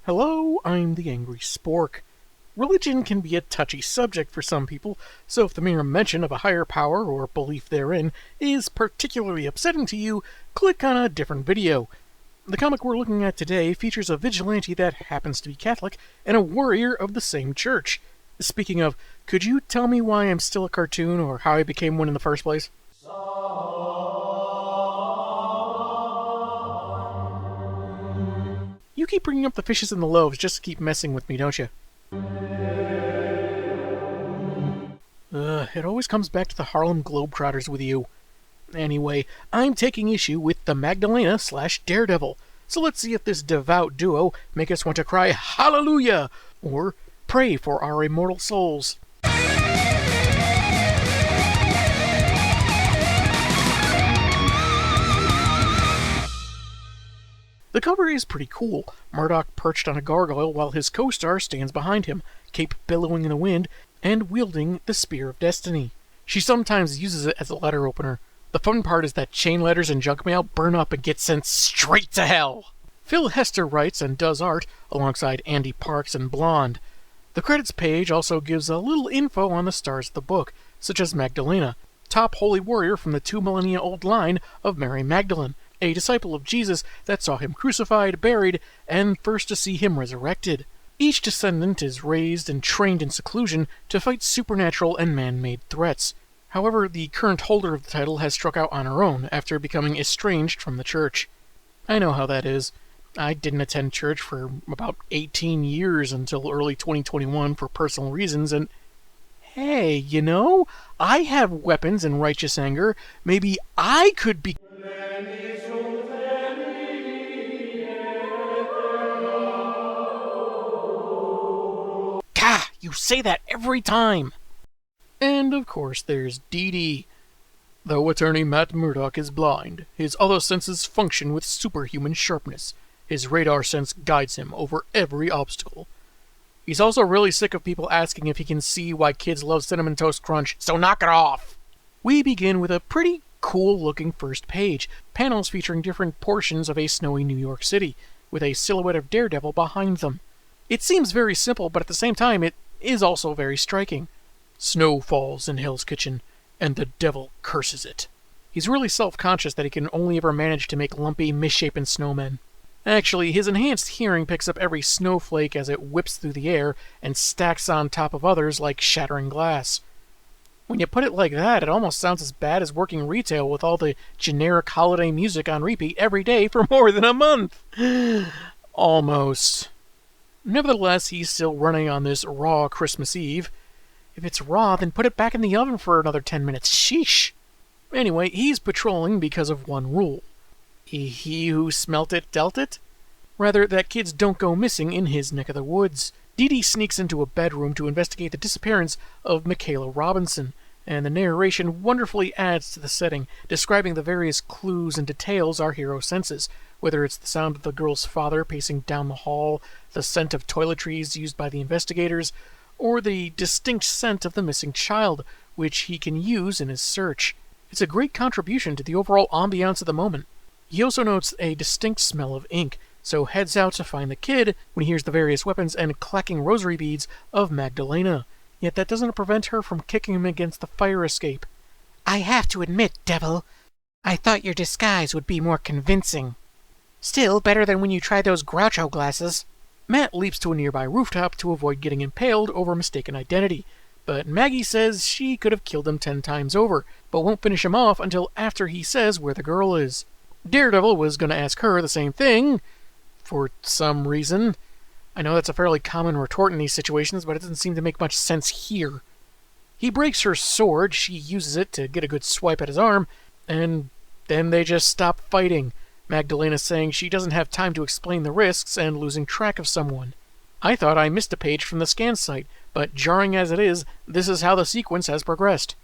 Hello, I'm the Angry Spork. Religion can be a touchy subject for some people, so if the mere mention of a higher power or belief therein is particularly upsetting to you, click on a different video. The comic we're looking at today features a vigilante that happens to be Catholic and a warrior of the same church. Speaking of, could you tell me why I'm still a cartoon or how I became one in the first place? You keep bringing up the fishes and the loaves just to keep messing with me, don't you? It always comes back to the Harlem Globetrotters with you. Anyway, I'm taking issue with the Magdalena / Daredevil, so let's see if this devout duo make us want to cry hallelujah or pray for our immortal souls. The cover is pretty cool. Murdoch perched on a gargoyle while his co-star stands behind him, cape billowing in the wind, and wielding the Spear of Destiny. She sometimes uses it as a letter opener. The fun part is that chain letters and junk mail burn up and get sent straight to hell. Phil Hester writes and does art, alongside Andy Parks and Blonde. The credits page also gives a little info on the stars of the book, such as Magdalena, top holy warrior from the 2 millennia old line of Mary Magdalene, a disciple of Jesus that saw him crucified, buried, and first to see him resurrected. Each descendant is raised and trained in seclusion to fight supernatural and man-made threats. However, the current holder of the title has struck out on her own after becoming estranged from the church. I know how that is. I didn't attend church for about 18 years until early 2021 for personal reasons, and hey, you know, I have weapons and righteous anger. Maybe I could be... Gah! You say that every time! And of course there's Dee Dee. Though attorney Matt Murdock is blind, his other senses function with superhuman sharpness. His radar sense guides him over every obstacle. He's also really sick of people asking if he can see why kids love Cinnamon Toast Crunch, so knock it off! We begin with a pretty cool-looking first page, panels featuring different portions of a snowy New York City, with a silhouette of Daredevil behind them. It seems very simple, but at the same time it is also very striking. Snow falls in Hell's Kitchen, and the devil curses it. He's really self-conscious that he can only ever manage to make lumpy, misshapen snowmen. Actually, his enhanced hearing picks up every snowflake as it whips through the air and stacks on top of others like shattering glass. When you put it like that, it almost sounds as bad as working retail with all the generic holiday music on repeat every day for more than a month. Almost. Nevertheless, he's still running on this raw Christmas Eve. If it's raw, then put it back in the oven for another 10 minutes. Sheesh! Anyway, he's patrolling because of one rule. He who smelt it dealt it? Rather, that kids don't go missing in his neck of the woods. Dee Dee sneaks into a bedroom to investigate the disappearance of Michaela Robinson, and the narration wonderfully adds to the setting, describing the various clues and details our hero senses, whether it's the sound of the girl's father pacing down the hall, the scent of toiletries used by the investigators, or the distinct scent of the missing child, which he can use in his search. It's a great contribution to the overall ambiance of the moment. He also notes a distinct smell of ink, so heads out to find the kid when he hears the various weapons and clacking rosary beads of Magdalena. Yet that doesn't prevent her from kicking him against the fire escape. I have to admit, Devil, I thought your disguise would be more convincing. Still, better than when you tried those Groucho glasses. Matt leaps to a nearby rooftop to avoid getting impaled over mistaken identity, but Maggie says she could have killed him 10 times over, but won't finish him off until after he says where the girl is. Daredevil was going to ask her the same thing, for some reason. I know that's a fairly common retort in these situations, but it doesn't seem to make much sense here. He breaks her sword, she uses it to get a good swipe at his arm, and then they just stop fighting, Magdalena saying she doesn't have time to explain the risks and losing track of someone. I thought I missed a page from the scan site, but jarring as it is, this is how the sequence has progressed.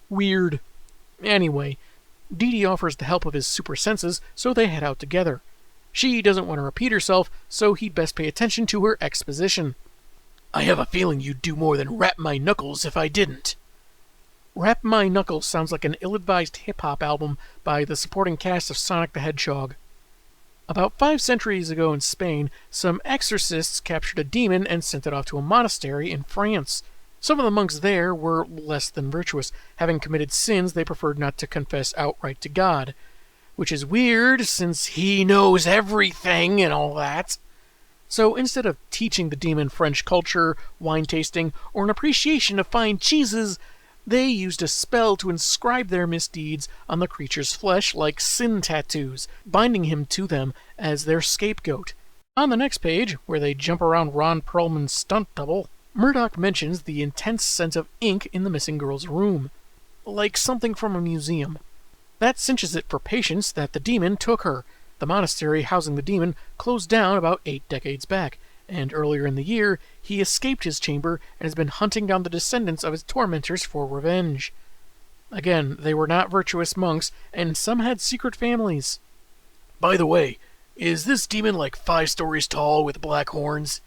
Weird. Anyway, Dee Dee offers the help of his super senses, so they head out together. She doesn't want to repeat herself, so he'd best pay attention to her exposition. I have a feeling you'd do more than rap my knuckles if I didn't. Rap My Knuckles sounds like an ill-advised hip-hop album by the supporting cast of Sonic the Hedgehog. About 5 centuries ago in Spain, some exorcists captured a demon and sent it off to a monastery in France. Some of the monks there were less than virtuous, having committed sins they preferred not to confess outright to God. Which is weird, since he knows everything and all that. So instead of teaching the demon French culture, wine tasting, or an appreciation of fine cheeses, they used a spell to inscribe their misdeeds on the creature's flesh like sin tattoos, binding him to them as their scapegoat. On the next page, where they jump around Ron Perlman's stunt double, Murdoch mentions the intense scent of ink in the missing girl's room, like something from a museum. That cinches it for Patience that the demon took her. The monastery housing the demon closed down about 8 decades back, and earlier in the year, he escaped his chamber and has been hunting down the descendants of his tormentors for revenge. Again, they were not virtuous monks, and some had secret families. By the way, is this demon like 5 stories tall with black horns?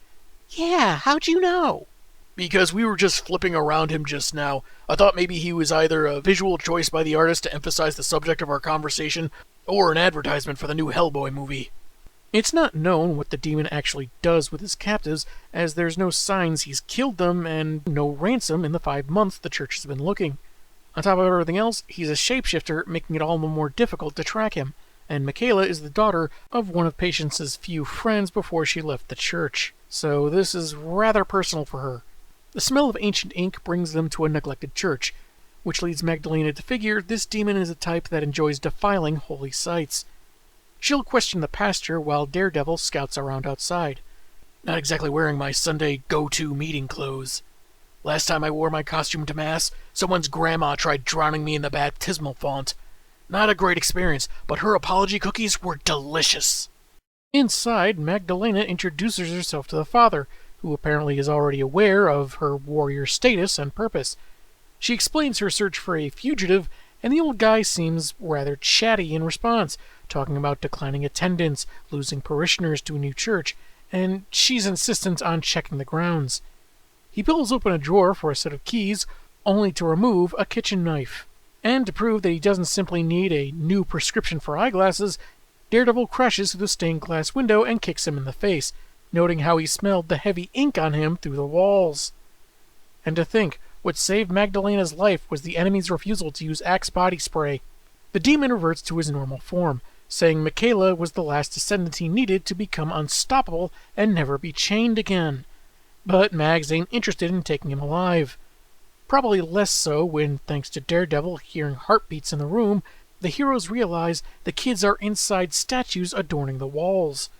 Yeah, how'd you know? Because we were just flipping around him just now. I thought maybe he was either a visual choice by the artist to emphasize the subject of our conversation, or an advertisement for the new Hellboy movie. It's not known what the demon actually does with his captives, as there's no signs he's killed them and no ransom in the 5 months the church has been looking. On top of everything else, he's a shapeshifter, making it all the more difficult to track him, and Michaela is the daughter of one of Patience's few friends before she left the church, so this is rather personal for her. The smell of ancient ink brings them to a neglected church, which leads Magdalena to figure this demon is a type that enjoys defiling holy sites. She'll question the pastor while Daredevil scouts around outside. Not exactly wearing my Sunday go-to meeting clothes. Last time I wore my costume to Mass, someone's grandma tried drowning me in the baptismal font. Not a great experience, but her apology cookies were delicious. Inside, Magdalena introduces herself to the father, who apparently is already aware of her warrior status and purpose. She explains her search for a fugitive, and the old guy seems rather chatty in response, talking about declining attendance, losing parishioners to a new church, and she's insistent on checking the grounds. He pulls open a drawer for a set of keys, only to remove a kitchen knife. And to prove that he doesn't simply need a new prescription for eyeglasses, Daredevil crashes through the stained glass window and kicks him in the face, noting how he smelled the heavy ink on him through the walls. And to think, what saved Magdalena's life was the enemy's refusal to use Axe body spray. The demon reverts to his normal form, saying Michaela was the last descendant he needed to become unstoppable and never be chained again. But Mags ain't interested in taking him alive. Probably less so when, thanks to Daredevil hearing heartbeats in the room, the heroes realize the kids are inside statues adorning the walls.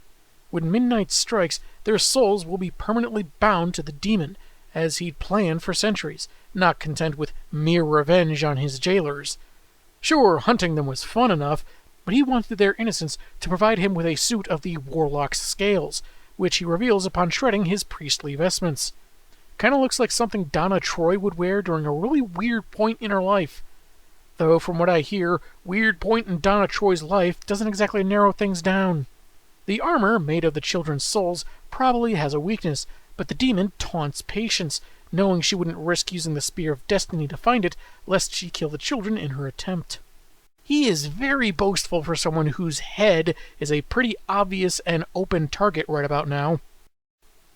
When midnight strikes, their souls will be permanently bound to the demon, as he'd planned for centuries, not content with mere revenge on his jailers. Sure, hunting them was fun enough, but he wanted their innocence to provide him with a suit of the warlock's scales, which he reveals upon shredding his priestly vestments. Kinda looks like something Donna Troy would wear during a really weird point in her life. Though, from what I hear, weird point in Donna Troy's life doesn't exactly narrow things down. The armor, made of the children's souls, probably has a weakness, but the demon taunts Patience, knowing she wouldn't risk using the Spear of Destiny to find it, lest she kill the children in her attempt. He is very boastful for someone whose head is a pretty obvious and open target right about now.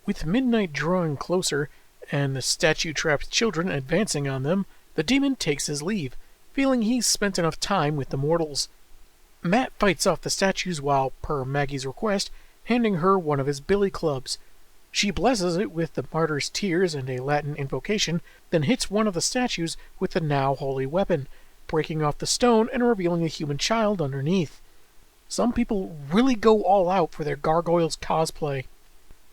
With midnight drawing closer, and the statue-trapped children advancing on them, the demon takes his leave, feeling he's spent enough time with the mortals. Matt fights off the statues while, per Maggie's request, handing her one of his billy clubs. She blesses it with the martyr's tears and a Latin invocation, then hits one of the statues with the now holy weapon, breaking off the stone and revealing a human child underneath. Some people really go all out for their gargoyles cosplay.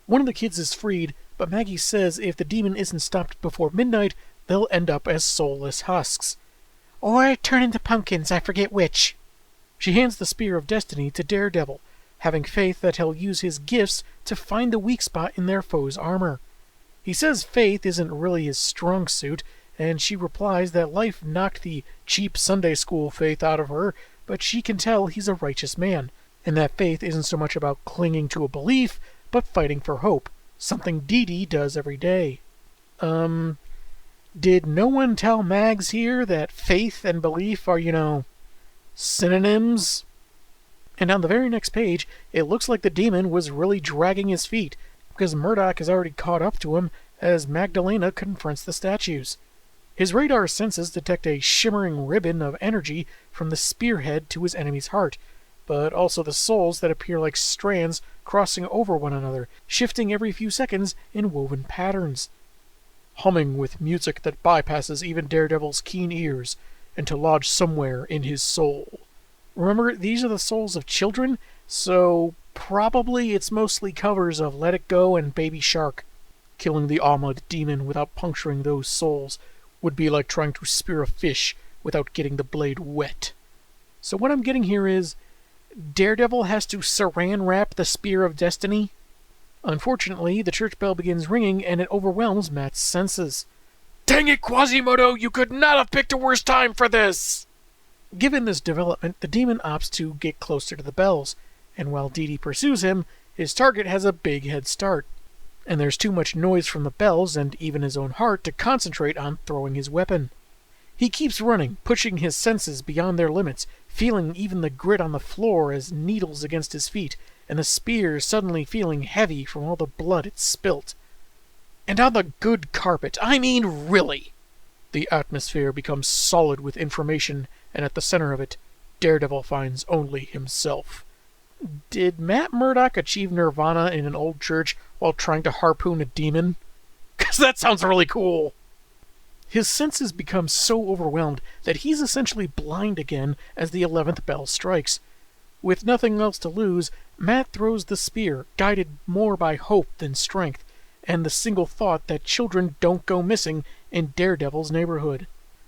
One of the kids is freed, but Maggie says if the demon isn't stopped before midnight, they'll end up as soulless husks. Or turn into pumpkins, I forget which. She hands the Spear of Destiny to Daredevil, having faith that he'll use his gifts to find the weak spot in their foe's armor. He says faith isn't really his strong suit, and she replies that life knocked the cheap Sunday school faith out of her, but she can tell he's a righteous man, and that faith isn't so much about clinging to a belief, but fighting for hope, something Dee Dee does every day. Did no one tell Mags here that faith and belief are, synonyms? And on the very next page, it looks like the demon was really dragging his feet, because Murdoch has already caught up to him as Magdalena confronts the statues. His radar senses detect a shimmering ribbon of energy from the spearhead to his enemy's heart, but also the souls that appear like strands crossing over one another, shifting every few seconds in woven patterns. Humming with music that bypasses even Daredevil's keen ears, and to lodge somewhere in his soul. Remember, these are the souls of children, so probably it's mostly covers of Let It Go and Baby Shark. Killing the Ahmad demon without puncturing those souls would be like trying to spear a fish without getting the blade wet. So what I'm getting here is, Daredevil has to saran wrap the Spear of Destiny? Unfortunately, the church bell begins ringing and it overwhelms Matt's senses. Dang it, Quasimodo, you could not have picked a worse time for this! Given this development, the demon opts to get closer to the bells, and while Dee Dee pursues him, his target has a big head start. And there's too much noise from the bells and even his own heart to concentrate on throwing his weapon. He keeps running, pushing his senses beyond their limits, feeling even the grit on the floor as needles against his feet, and the spear suddenly feeling heavy from all the blood it spilt. And on the good carpet, I mean really! The atmosphere becomes solid with information, and at the center of it, Daredevil finds only himself. Did Matt Murdock achieve nirvana in an old church while trying to harpoon a demon? 'Cause that sounds really cool! His senses become so overwhelmed that he's essentially blind again as the 11th bell strikes. With nothing else to lose, Matt throws the spear, guided more by hope than strength, and the single thought that children don't go missing in Daredevil's neighborhood.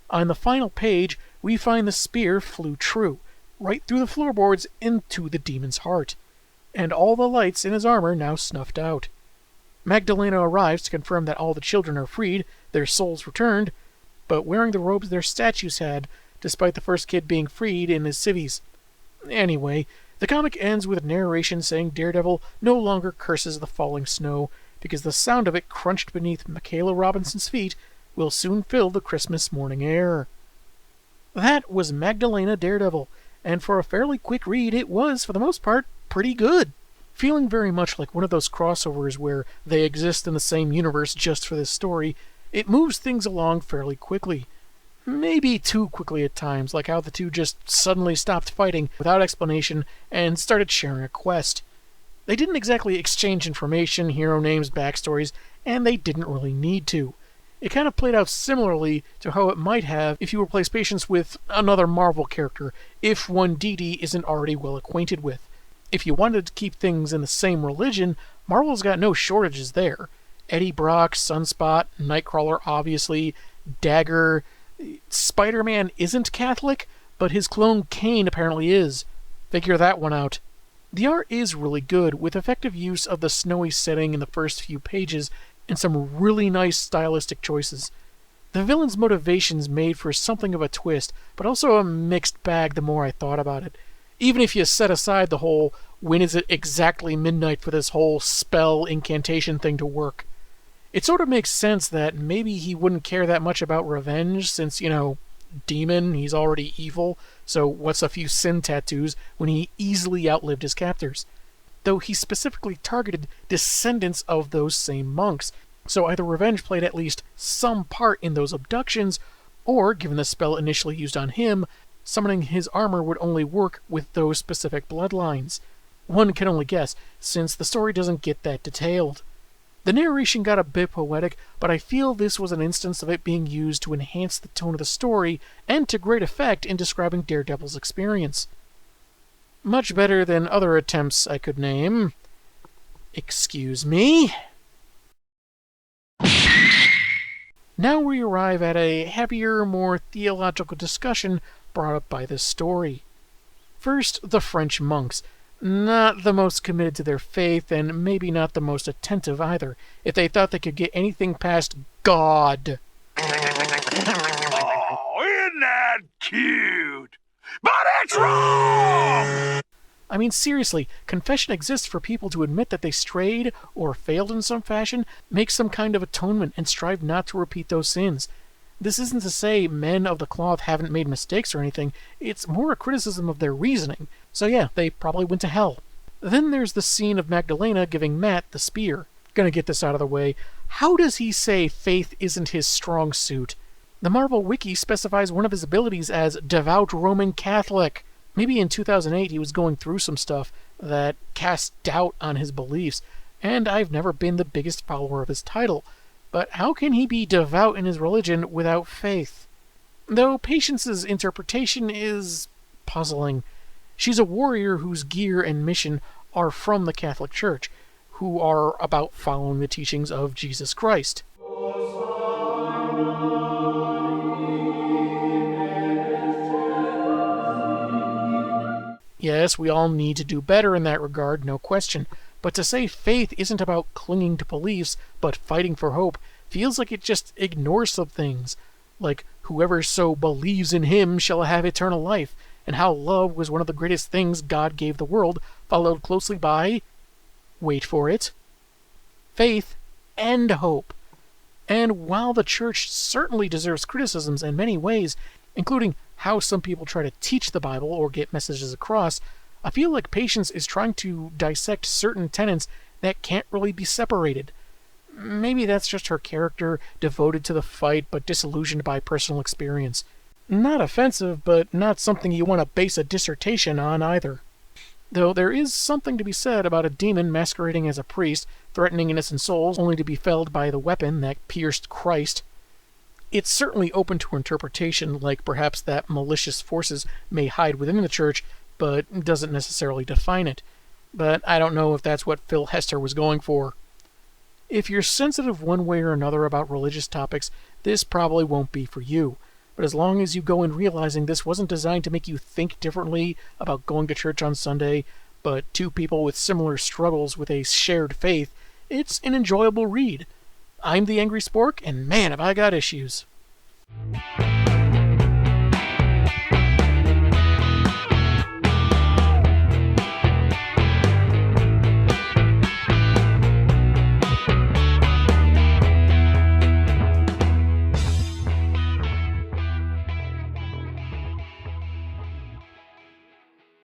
On the final page, we find the spear flew true, right through the floorboards into the demon's heart, and all the lights in his armor now snuffed out. Magdalena arrives to confirm that all the children are freed, their souls returned, but wearing the robes their statues had, despite the first kid being freed in his civvies. Anyway, the comic ends with narration saying Daredevil no longer curses the falling snow, because the sound of it crunched beneath Michaela Robinson's feet will soon fill the Christmas morning air. That was Magdalena Daredevil, and for a fairly quick read, it was, for the most part, pretty good. Feeling very much like one of those crossovers where they exist in the same universe just for this story, it moves things along fairly quickly. Maybe too quickly at times, like how the two just suddenly stopped fighting without explanation and started sharing a quest. They didn't exactly exchange information, hero names, backstories, and they didn't really need to. It kind of played out similarly to how it might have if you replaced Patience with another Marvel character, if one Dee Dee isn't already well acquainted with. If you wanted to keep things in the same religion, Marvel's got no shortages there. Eddie Brock, Sunspot, Nightcrawler obviously, Dagger. Spider-Man isn't Catholic, but his clone Kane apparently is. Figure that one out. The art is really good, with effective use of the snowy setting in the first few pages and some really nice stylistic choices. The villain's motivations made for something of a twist, but also a mixed bag the more I thought about it. Even if you set aside the whole, when is it exactly midnight for this whole spell incantation thing to work. It sort of makes sense that maybe he wouldn't care that much about revenge since, demon, he's already evil, so what's a few sin tattoos when he easily outlived his captors? Though he specifically targeted descendants of those same monks, so either revenge played at least some part in those abductions, or, given the spell initially used on him, summoning his armor would only work with those specific bloodlines. One can only guess, since the story doesn't get that detailed. The narration got a bit poetic, but I feel this was an instance of it being used to enhance the tone of the story, and to great effect in describing Daredevil's experience. Much better than other attempts I could name. Excuse me. Now we arrive at a heavier, more theological discussion brought up by this story. First, the French monks. Not the most committed to their faith, and maybe not the most attentive either, if they thought they could get anything past God. Oh, isn't that cute? But it's wrong! I mean, seriously, confession exists for people to admit that they strayed or failed in some fashion, make some kind of atonement, and strive not to repeat those sins. This isn't to say men of the cloth haven't made mistakes or anything, it's more a criticism of their reasoning. So yeah, they probably went to hell. Then there's the scene of Magdalena giving Matt the spear. Gonna get this out of the way. How does he say faith isn't his strong suit? The Marvel Wiki specifies one of his abilities as devout Roman Catholic. Maybe in 2008 he was going through some stuff that cast doubt on his beliefs, and I've never been the biggest follower of his title. But how can he be devout in his religion without faith? Though Patience's interpretation is puzzling. She's a warrior whose gear and mission are from the Catholic Church, who are about following the teachings of Jesus Christ. Yes, we all need to do better in that regard, no question. But to say faith isn't about clinging to beliefs, but fighting for hope, feels like it just ignores some things. Like, whoever so believes in him shall have eternal life, and how love was one of the greatest things God gave the world, followed closely by, wait for it, faith and hope. And while the church certainly deserves criticisms in many ways, including how some people try to teach the Bible or get messages across, I feel like Patience is trying to dissect certain tenets that can't really be separated. Maybe that's just her character, devoted to the fight but disillusioned by personal experience. Not offensive, but not something you want to base a dissertation on either. Though there is something to be said about a demon masquerading as a priest, threatening innocent souls only to be felled by the weapon that pierced Christ. It's certainly open to interpretation, like perhaps that malicious forces may hide within the church, but doesn't necessarily define it. But I don't know if that's what Phil Hester was going for. If you're sensitive one way or another about religious topics, this probably won't be for you. But as long as you go in realizing this wasn't designed to make you think differently about going to church on Sunday, but two people with similar struggles with a shared faith, it's an enjoyable read. I'm the Angry Spork, and man, have I got issues.